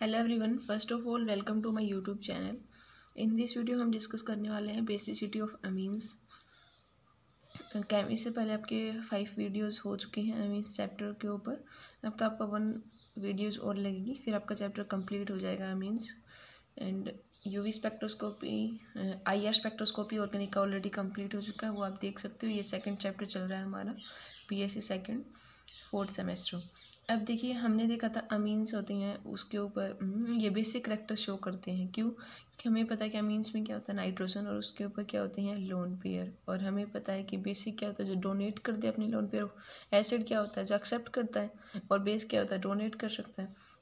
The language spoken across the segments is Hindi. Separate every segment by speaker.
Speaker 1: Hello everyone, first of all welcome to my YouTube channel. In this video हम डिस्कस करने वाले हैं बेसिसिटी ऑफ अमीन्स। इससे पहले आपके 5 वीडियोस हो चुके हैं अमीन्स चैप्टर के ऊपर। अब तो आपका 1 वीडियोस और लगेगी, फिर आपका चैप्टर कंप्लीट हो जाएगा amines. And UV spectroscopy, IR spectroscopy organic का ऑलरेडी कंप्लीट हो चुका है, वो आप देख सकते हो। ये सेकंड चैप्टर चल रहा है हमारा, बीएससी सेकंड 4th सेमेस्टर। अब देखिए, हमने देखा था अमीन्स होते हैं, उसके ऊपर ये बेसिक करैक्टर शो करते हैं। क्यों? कि हमें पता है कि अमीन्स में क्या होता है, नाइट्रोजन, और उसके ऊपर क्या होते हैं, लोन पेयर। और हमें पता है कि बेसिक क्या होता है, जो डोनेट कर दे अपनी लोन पेयर। एसिड क्या होता है, जो एक्सेप्ट करता है। और बेस क्या होता है, डोनेट कर सकता है।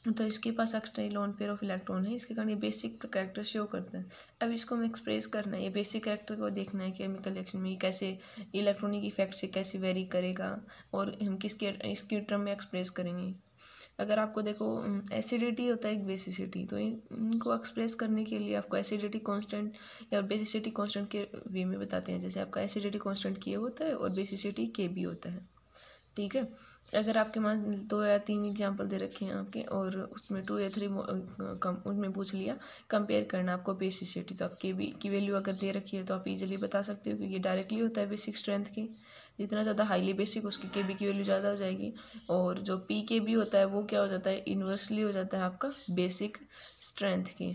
Speaker 1: तो इसके पास extra lone pair of electron है, इसके कारण ये बेसिक करैक्टर शो करता है। अब इसको हमें एक्सप्रेस करना है, ये बेसिक करैक्टर को देखना है केमिकल रिएक्शन में कैसे इलेक्ट्रॉनिक इफेक्ट से कैसे वेरी करेगा, और हम इसके टर्म में एक्सप्रेस करेंगे। अगर आपको देखो, एसिडिटी होता है एक बेसिसिटी, तो इनको एक्सप्रेस करने के लिए आपको एसिडिटी कांस्टेंट या बेसिसिटी कांस्टेंट के वे में बताते हैं। जैसे आपका एसिडिटी कांस्टेंट के होता है और बेसिसिटी के भी होता है। ठीक है। अगर आपके पास 2 या 3 एग्जाम्पल दे रखे हैं आपके, और उसमें 2 या 3 उनमें पूछ लिया कंपेयर करना आपको बेसिसिटी, तो आपके बी की वैल्यू अगर दे रखी है तो आप इजीली बता सकते हो, क्योंकि डायरेक्टली होता है बेसिक स्ट्रेंथ की। जितना ज़्यादा हाईली बेसिक, उसकी के बी की वैल्यू ज़्यादा हो जाएगी। और जो पी के बी होता है वो क्या हो जाता है, इन्वर्सली हो जाता है आपका बेसिक स्ट्रेंथ की,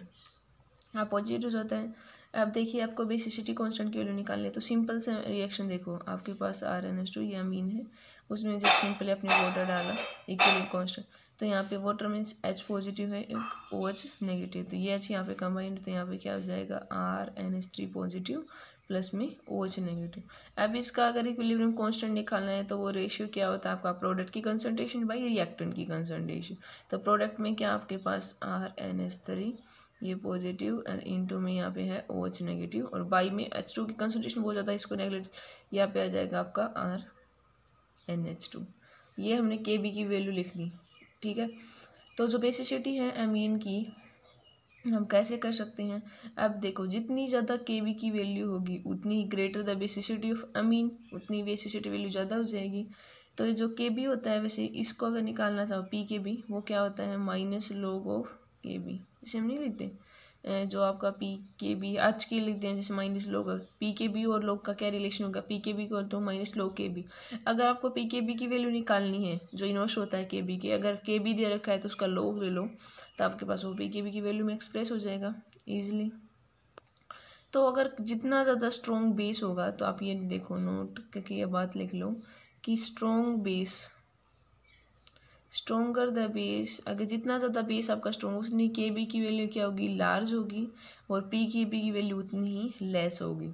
Speaker 1: अपोजिट हो जाता है। अब देखिए, आपको बेसिसिटी कांस्टेंट की वैल्यू निकालनी है, तो सिंपल से रिएक्शन देखो, आपके पास RnH2 ये अमीन है, उसमें जब सिंपली आपने वाटर डाला इक्वलिब्रियम कांस्टेंट, तो यहाँ पे वाटर मीन्स H पॉजिटिव है, एक OH नेगेटिव, तो ये H यहाँ पे कंबाइंड, तो यहाँ पे क्या हो जाएगा, RnH3 पॉजिटिव प्लस में OH नेगेटिव। अब इसका अगर इक्विलिब्रियम कांस्टेंट निकालना है तो वो रेशियो क्या होता है आपका, प्रोडक्ट की कंसंट्रेशन बाई रिएक्टेंट की कंसंट्रेशन। तो प्रोडक्ट में क्या आपके पास RnH3 ये पॉजिटिव, और इनटू में यहाँ पे है OH नेगेटिव, और बाई में H2 की कंसंट्रेशन बहुत ज़्यादा, इसको नेगलेक्ट, यहाँ पे आ जाएगा आपका RnH2। ये हमने Kb की वैल्यू लिख दी। ठीक है। तो जो बेसिसिटी है अमीन की, हम कैसे कर सकते हैं। अब देखो, जितनी ज़्यादा Kb की वैल्यू होगी उतनी ग्रेटर द बेसिसिटी ऑफ अमीन, उतनी बेसिसिटी वैल्यू ज़्यादा हो जाएगी। तो ये जो Kb होता है, वैसे इसको अगर निकालना चाहो PKb, वो क्या होता है, माइनस लॉग ऑफ Kb। इसे हम नहीं लिखते, जो आपका PKb आज के लिखते हैं, जैसे माइनस लॉग PKb और लॉग का क्या रिलेशन होगा, PKb को तो माइनस लॉग Kb। अगर आपको PKb की वैल्यू निकालनी है, जो इनवर्स होता है Kb के, अगर Kb दे रखा है तो उसका लॉग ले लो, तो आपके पास वो PKb की वैल्यू में एक्सप्रेस हो जाएगा ईजिली। तो अगर जितना ज़्यादा स्ट्रॉन्ग बेस होगा, तो आप ये देखो, नोट करके ये बात लिख लो कि स्ट्रोंगर द बेस, अगर जितना ज़्यादा बेस आपका स्ट्रॉन्ग, उतनी Kb की वैल्यू क्या होगी, लार्ज होगी, और PKb की वैल्यू उतनी ही लेस होगी।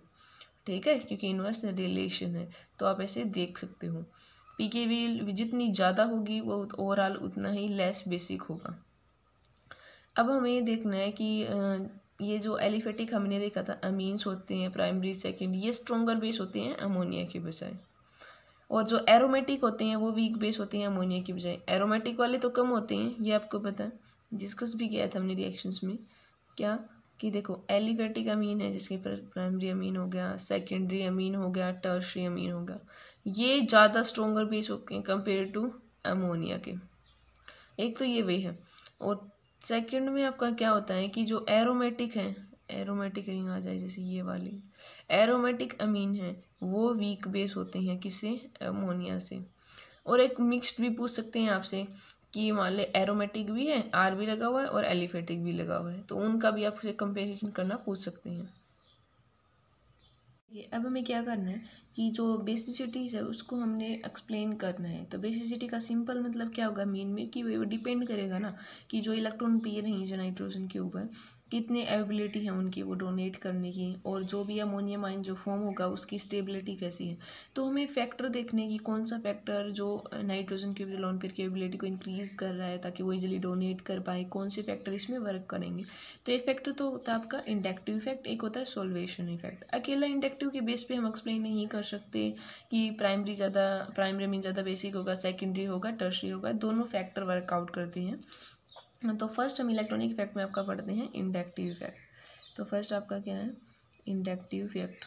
Speaker 1: ठीक है, क्योंकि इनवर्स रिलेशन है, तो आप ऐसे देख सकते हो। PKb जितनी ज़्यादा होगी वो ओवरऑल उतना ही लेस बेसिक होगा। अब हमें ये देखना है कि ये जो एलिफेटिक हमने देखा था, अमीन्स होते हैं प्राइमरी सेकेंड, ये स्ट्रॉन्गर बेस होते हैं अमोनिया के बजाय, और जो एरोमेटिक होते हैं वो वीक बेस होते हैं अमोनिया की बजाय। एरोमेटिक वाले तो कम होते हैं, ये आपको पता है, डिस्कस भी किया था हमने रिएक्शंस में। क्या कि देखो, एलिफेटिक अमीन है, जिसके प्राइमरी अमीन हो गया, सेकेंडरी अमीन हो गया, टर्शरी अमीन हो गया, ये ज़्यादा स्ट्रॉन्गर बेस होते हैं कंपेयर टू अमोनिया के। एक तो ये वे है। और सेकंड में आपका क्या होता है कि जो एरोमेटिक है, एरोमेटिक रिंग आ जाए जैसे ये वाली, एरोमेटिक अमीन है, वो वीक बेस होते हैं किससे, अमोनिया से। और एक मिक्स्ड भी पूछ सकते हैं आपसे कि मान ले एरोमेटिक भी है, आर भी लगा हुआ है, और एलिफेटिक भी लगा हुआ है, तो उनका भी आपसे कंपेरिजन करना पूछ सकते हैं। ये अब हमें क्या करना है कि जो बेसिसिटीज़ है उसको हमने एक्सप्लेन करना है। तो बेसिसिटी का सिंपल मतलब क्या होगा मीन में, कि वो डिपेंड करेगा ना कि जो इलेक्ट्रॉन पेयर हैं जो नाइट्रोजन के ऊपर, कितने एबिलिटी है उनकी वो डोनेट करने की, और जो भी अमोनियम आयन जो फॉर्म होगा उसकी स्टेबिलिटी कैसी है। तो हमें फैक्टर देखने की, कौन सा फैक्टर जो नाइट्रोजन के लोन पेयर की एबिलिटी को इंक्रीज़ कर रहा है ताकि वो इजीली डोनेट कर पाए, कौन से फैक्टर इसमें वर्क करेंगे। तो एक फैक्टर तो होता है आपका इंडक्टिव इफेक्ट, एक होता है सॉल्वेशन इफेक्ट। अकेला इंडक्टिव के बेस पे हम एक्सप्लेन नहीं कर सकते कि प्राइमरी मीन ज़्यादा बेसिक होगा, सेकेंडरी होगा, टर्शरी होगा, दोनों फैक्टर वर्कआउट करते हैं। तो फर्स्ट हम इलेक्ट्रॉनिक इफेक्ट में आपका पढ़ते हैं इंडक्टिव इफेक्ट। तो फर्स्ट आपका क्या है, इंडक्टिव इफेक्ट।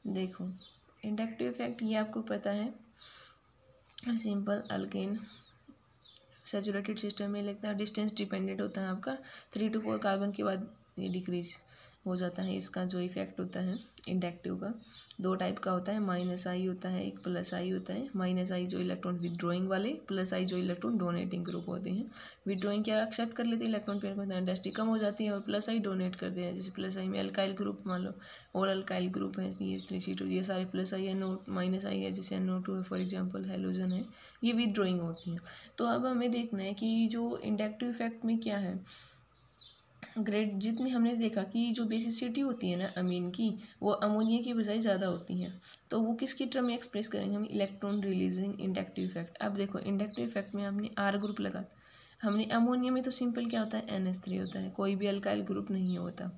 Speaker 1: देखो, इंडक्टिव इफेक्ट ये आपको पता है, सिंपल अल्केन सैचुरेटेड सिस्टम में लगता है डिस्टेंस डिपेंडेंट होता है आपका, 3 to 4 कार्बन के बाद ये डिक्रीज हो जाता है। इसका जो इफेक्ट होता है इंडक्टिव का, 2 टाइप का होता है, -I होता है, एक +I होता है। -I जो इलेक्ट्रॉन विदड्रॉइंग वाले, +I जो इलेक्ट्रॉन डोनेटिंग ग्रुप होते हैं। विदड्रॉइंग क्या एक्सेप्ट कर लेते हैं इलेक्ट्रॉन पेयर को, डेंसिटी कम हो जाती है, और +I डोनेट कर देते हैं। जैसे +I में अल्काइल ग्रुप मान लो, और अल्काइल ग्रुप है ये 3C2, ये सारे +I है, -I है, जैसे NO2 फॉर एग्जाम्पल हैलोजन है, ये विदड्रॉइंग होती हैं। तो अब हमें देखना है कि जो इंडक्टिव इफेक्ट में क्या है, ग्रेड जितनी हमने देखा कि जो बेसिसिटी होती है ना अमीन की, वो अमोनिया की बजाय ज़्यादा होती है। तो वो किसकी टर्म में एक्सप्रेस करेंगे हम, इलेक्ट्रॉन रिलीजिंग इंडक्टिव इफेक्ट। अब देखो इंडक्टिव इफेक्ट में हमने R ग्रुप लगा, हमने अमोनिया में तो सिंपल क्या होता है NH3 होता है, कोई भी अल्काइल ग्रुप नहीं होता।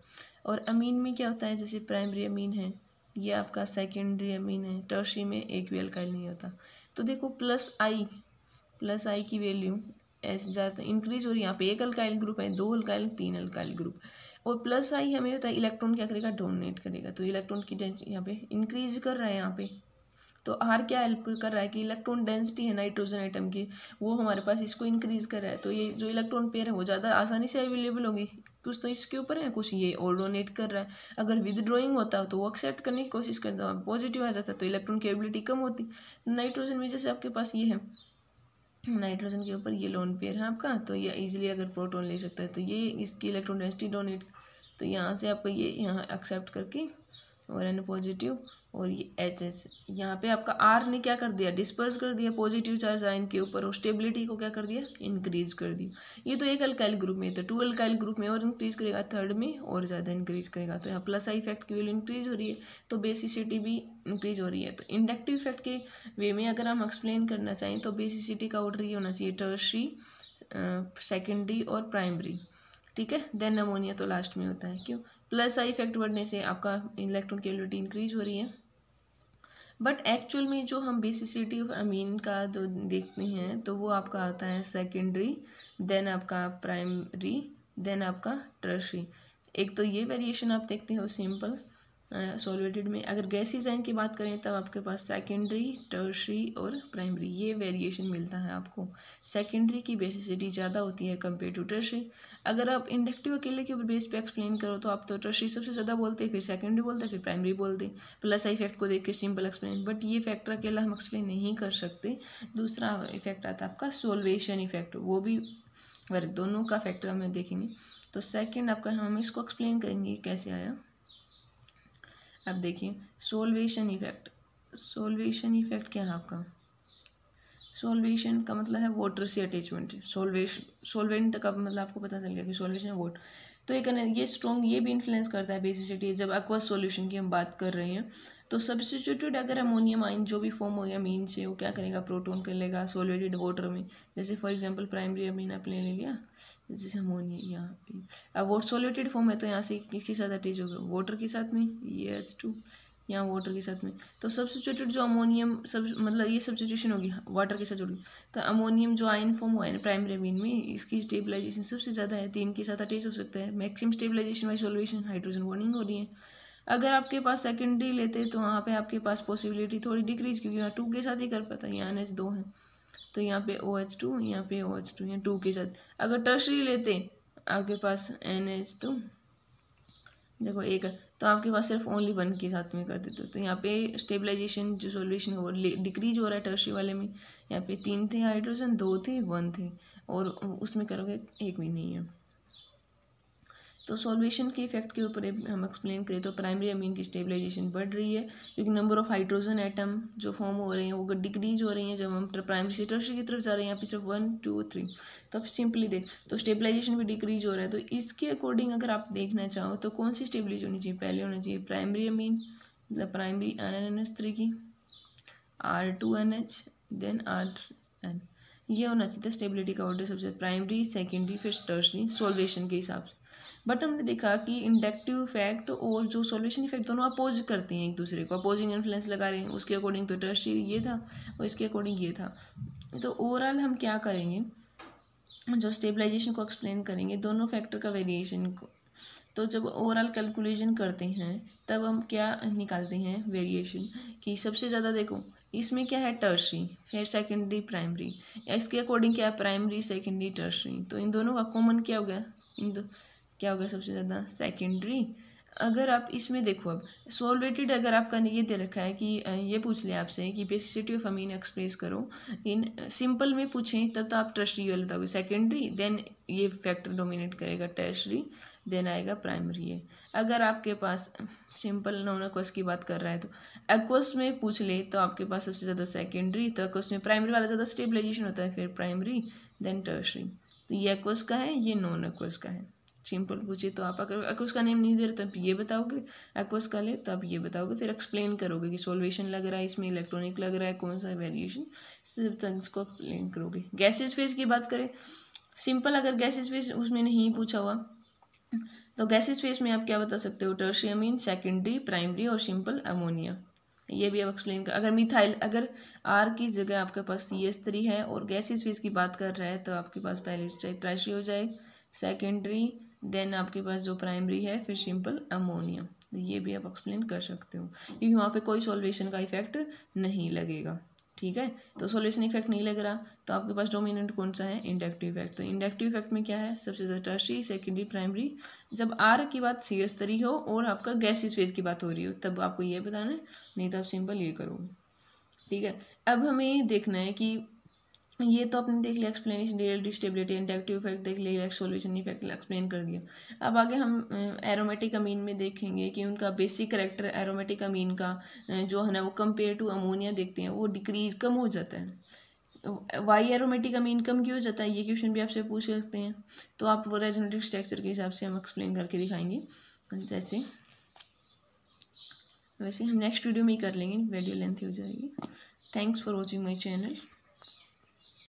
Speaker 1: और अमीन में क्या होता है, जैसे प्राइमरी अमीन है, ये आपका सेकेंडरी अमीन है, टर्शरी में एक भी अल्काइल नहीं होता। तो देखो +I की वैल्यू ऐसे ज़्यादा इंक्रीज हो रही है। यहाँ पे एक अल्काइल ग्रुप है, 2 अल्काइल, 3 अल्काइल ग्रुप, और +I हमें होता है इलेक्ट्रॉन क्या करेगा, डोनेट करेगा। तो इलेक्ट्रॉन की डेंसिटी यहाँ पे इंक्रीज कर रहा है यहाँ पे। तो R क्या हेल्प कर रहा है कि इलेक्ट्रॉन डेंसिटी है नाइट्रोजन आइटम की, वो हमारे पास इसको इंक्रीज कर रहा है। तो ये जो इलेक्ट्रॉन पेयर है वो ज़्यादा आसानी से अवेलेबल होगी, कुछ तो इसके ऊपर है, कुछ ये और डोनेट कर रहा है। अगर विदड्रॉइंग होता तो वो एक्सेप्ट करने की कोशिश करता, पॉजिटिव आ जाता तो इलेक्ट्रॉन की एबिलिटी कम होती। नाइट्रोजन में जैसे आपके पास ये है, नाइट्रोजन के ऊपर ये लोन पेयर है आपका, तो ये इजीली अगर प्रोटॉन ले सकता है, तो ये इसकी इलेक्ट्रॉन डेंसिटी डोनेट, तो यहाँ से आपका ये यहाँ एक्सेप्ट करके, और N पॉजिटिव, और ये HH, यहाँ पे आपका R ने क्या कर दिया, डिस्पर्स कर दिया पॉजिटिव चार्ज आयन के ऊपर, और स्टेबिलिटी को क्या कर दिया, इंक्रीज कर दिया। ये तो एक अल्काइल ग्रुप में, तो 2 अल्काइल ग्रुप में और इंक्रीज करेगा, थर्ड में और ज़्यादा इंक्रीज करेगा। तो यहाँ +I इफेक्ट की वैल्यू इंक्रीज हो रही है, तो बेसिसिटी भी इंक्रीज हो रही है। तो इंडक्टिव इफेक्ट के वे में अगर हम एक्सप्लेन करना चाहें तो बेसिसिटी का ऑर्डर ये होना चाहिए, टर्शरी, सेकेंडरी और प्राइमरी, ठीक है, देन अमोनिया तो लास्ट में होता है। क्यों, +I इफेक्ट बढ़ने से आपका इलेक्ट्रॉन की एबिलिटी इंक्रीज हो रही है। बट एक्चुअल में जो हम बेसिसिटी ऑफ अमीन का जो देखते हैं, तो वो आपका आता है सेकेंडरी, देन आपका प्राइमरी, देन आपका टर्शरी। एक तो ये वेरिएशन आप देखते हो सिंपल सॉल्वेटेड में। अगर गैसीज आयन की बात करें तब आपके पास सेकेंडरी, टर्शरी और प्राइमरी, ये वेरिएशन मिलता है आपको। सेकेंडरी की बेसिसिटी ज़्यादा होती है कंपेयर टू टर्शरी। अगर आप इंडक्टिव अकेले के बेस पे एक्सप्लेन करो तो आप तो टर्शरी सबसे ज़्यादा बोलते हैं, फिर सेकेंडरी बोलते हैं, फिर प्राइमरी बोलते हैं, +I इफेक्ट को देख के सिंपल एक्सप्लेन। बट ये फैक्टर अकेला हम एक्सप्लेन नहीं कर सकते। दूसरा इफेक्ट आता है आपका सोल्वेशन इफेक्ट, वो भी दोनों का फैक्टर हमें देखेंगे। तो सेकेंड आपका हम इसको एक्सप्लेन करेंगे कैसे आया। अब देखिए सोल्वेशन इफेक्ट, सोल्वेशन इफेक्ट क्या है आपका, सोल्वेशन का मतलब है वाटर से अटैचमेंट। सोल्वेंट का मतलब आपको पता चल गया कि सोल्वेशन है वाटर। तो ये स्ट्रॉन्ग ये भी इन्फ्लुएंस करता है बेसिसिटी। जब एक्वस सॉल्यूशन की हम बात कर रहे हैं तो सब्स्टिट्यूटेड अगर अमोनियम आयन जो भी फॉर्म हो गया अमीन से, वो क्या करेगा, प्रोटोन कर लेगा सोल्वेटेड वाटर में। जैसे फॉर एग्जांपल प्राइमरी अमीन आपने ले लिया, जैसे अमोनिया यहाँ पे, अब वो सोल्वेटेड फॉर्म है तो यहाँ से किसके साथ अटैच होगा, वाटर के साथ में, ये H2 यहाँ वाटर के साथ में। तो सब्स्टिट्यूटेड जो अमोनियम सब मतलब ये सब्स्टिट्यूशन होगी वाटर के साथ जुड़ी, तो अमोनियम जो आयन फॉर्म हुआ है ना प्राइमरी अमीन में, इसकी स्टेबलाइजेशन सबसे ज़्यादा है, 3 के साथ अटैच हो सकता है। Maximum stabilization by solvation, hydrogen bonding हो रही है। अगर आपके पास सेकेंडरी लेते तो वहाँ पे आपके पास पॉसिबिलिटी थोड़ी डिक्रीज, क्योंकि यहाँ 2 के साथ ही कर पाता है, यहाँ NH2 है तो यहाँ पे OH2, यहाँ पे OH2, यहाँ 2 के साथ। अगर टर्शरी लेते आपके पास NH2 देखो एक, तो आपके पास सिर्फ ओनली 1 के साथ में कर देते हो, तो यहाँ पे स्टेबलाइजेशन जो सॉल्यूशन है वो डिक्रीज हो रहा है टर्शरी वाले में। यहाँ पे 3 थे हाइड्रोजन, 2 थे, 1 थे, और उसमें करोगे एक भी नहीं है। तो सॉल्वेशन के इफेक्ट के ऊपर हम एक्सप्लेन करें तो प्राइमरी अमीन की स्टेबलाइजेशन बढ़ रही है, क्योंकि नंबर ऑफ हाइड्रोजन एटम जो फॉर्म हो रहे हैं वो डिक्रीज हो रही हैं जब हम प्राइमरी से टर्शरी की तरफ जा रहे हैं। यहाँ पे सिर्फ 1 2 3, तो आप सिंपली देख तो स्टेबलाइजेशन भी डिक्रीज हो रहा है। तो इसके अकॉर्डिंग अगर आप देखना चाहो तो कौन सी स्टेबलाइज होनी चाहिए, पहले होना चाहिए प्राइमरी अमीन, मतलब प्राइमरी NH3 की, R2NH देन RN, ये होना चाहिए स्टेबिलिटी का ऑर्डर सबसे, प्राइमरी सेकेंडरी फिर टर्शरी सॉल्वेशन के हिसाब से। बट हमने देखा कि इंडक्टिव इफेक्ट और जो सॉल्वेशन इफेक्ट दोनों अपोज करते हैं एक दूसरे को, अपोजिंग इन्फ्लुएंस लगा रहे हैं। उसके अकॉर्डिंग तो टर्शरी ये था और इसके अकॉर्डिंग ये था। तो ओवरऑल हम क्या करेंगे, जो स्टेबलाइजेशन को एक्सप्लेन करेंगे दोनों फैक्टर का वेरिएशन को। तो जब ओवरऑल कैलकुलेशन करते हैं तब हम क्या निकालते हैं वेरिएशन, कि सबसे ज़्यादा देखो इसमें क्या है टर्शरी, फिर सेकेंडरी, प्राइमरी, या इसके अकॉर्डिंग क्या है प्राइमरी, सेकेंडरी, टर्शरी। तो इन दोनों का कॉमन क्या हो गया, क्या हो गया सबसे ज़्यादा सेकेंडरी। अगर आप इसमें देखो अब सॉल्वेटेड, अगर आपका ये दे रखा है कि ये पूछ लिया आपसे कि बेसिसिटी ऑफ अमीन एक्सप्रेस करो इन सिंपल में पूछें तब तो आप टर्शरी वाला बताओगे, सेकेंडरी देन ये फैक्टर डोमिनेट करेगा टर्शरी, देन आएगा प्राइमरी है। अगर आपके पास सिंपल नॉन एक्वस की बात कर रहा है तो एक्वस में पूछ ले तो आपके पास सबसे ज़्यादा सेकेंडरी, तो एक्वस में प्राइमरी वाला ज़्यादा स्टेबलाइजेशन होता है, फिर प्राइमरी देन टर्शरी। तो ये एक्वस का है, ये नॉन एक्वस का है। सिंपल पूछिए तो आप अगर एक्वस का नेम नहीं दे रहे तो आप ये बताओगे, एक्वस का ले तो आप ये बताओगे, फिर एक्सप्लेन करोगे कि सॉल्वेशन लग रहा है इसमें, इलेक्ट्रॉनिक लग रहा है, कौन सा वेरिएशन, सिर्फ तक इसको एक्सप्लेन करोगे। गैसेस फेज की बात करें, सिंपल अगर गैसेस फेज उसमें नहीं पूछा हुआ तो गैसेस फेज में आप क्या बता सकते हो, टर्शियरी अमीन, सेकेंडरी, प्राइमरी और सिंपल अमोनिया। ये भी आप एक्सप्लेन कर। अगर मिथाइल, अगर आर की जगह आपके पास CH3 है और गैसेस फेज की बात कर रहा है तो आपके पास पहले टर्शियरी हो जाए, सेकेंडरी, देन आपके पास जो प्राइमरी है, फिर सिंपल अमोनिया। तो ये भी आप एक्सप्लेन कर सकते हो क्योंकि वहाँ पे कोई सॉल्वेशन का इफेक्ट नहीं लगेगा। ठीक है, तो सॉल्वेशन इफेक्ट नहीं लग रहा तो आपके पास डोमिनेंट कौन सा है, इंडक्टिव इफेक्ट। तो इंडक्टिव इफेक्ट में क्या है, सबसे ज़्यादा टर्शियरी, सेकेंडरी, प्राइमरी। जब आर की बात CH3 हो और आपका गैसेस फेज की बात हो रही हो तब आपको ये बताना है, नहीं तो आप सिंपल ये करोगे। ठीक है, अब हमें देखना है कि ये तो आपने देख लिया explanation, relative stability, inductive effect देख लिया, सॉल्वेशन इफेक्ट एक्सप्लेन कर दिया। अब आगे हम एरोमेटिक अमीन में देखेंगे कि उनका बेसिक करेक्टर एरोमेटिक अमीन का जो है ना वो कंपेयर टू अमोनिया देखते हैं वो डिक्रीज कम हो जाता है। वाई एरोमेटिक अमीन कम क्यों हो जाता है, ये क्वेश्चन भी आपसे पूछ सकते हैं। तो आप वो रेजोनेटिव स्ट्रक्चर के हिसाब से हम एक्सप्लेन करके दिखाएंगे, जैसे वैसे हम नेक्स्ट वीडियो में ही कर लेंगे, वीडियो लेंथी हो जाएगी। Thanks for watching my channel.